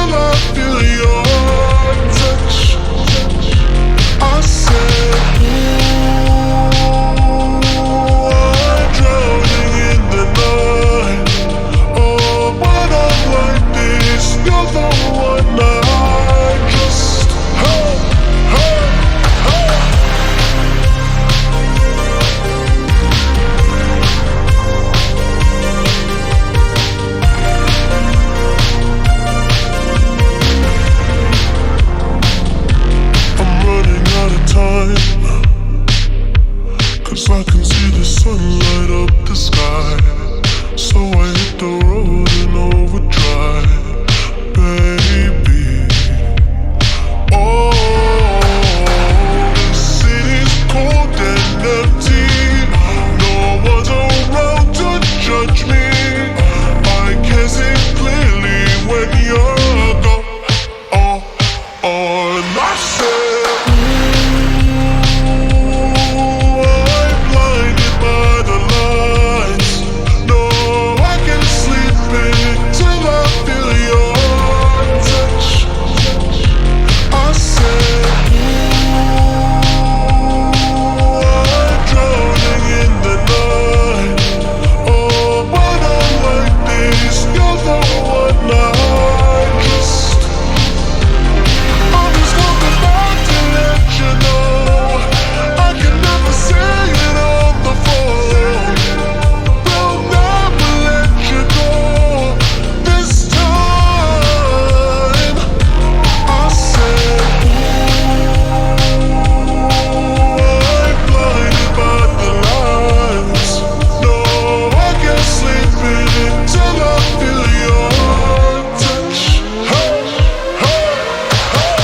till I feel your touch. I said, ooh, I'm drowning in the night. Oh, when I'm like this, you're the one I just hey, hey, hey. I'm running out of time, 'cause I can see the sun light up the sky. So I hit the road in overdrive, baby. Oh, the city's cold and empty. No one's around to judge me. I can see clearly when you're gone. Oh, oh, and I said, ooh, I'm blinded by the lights. No, I can sleep until I feel your touch. I said, ooh, I'm drowning in the night. Oh, when I'm like this, you're the one I just I'm just coming back to let you know I can never say it on the phone. Will never let you go this time. I said, ooh, I'm blinded by the lights. No, I can't sleep until I feel your touch. Hey, hey, hey.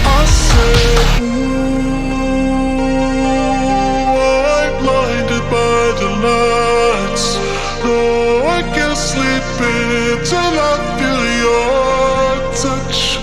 I said, ooh, I'm blinded by the lights. No, I can't sleep until I feel your touch.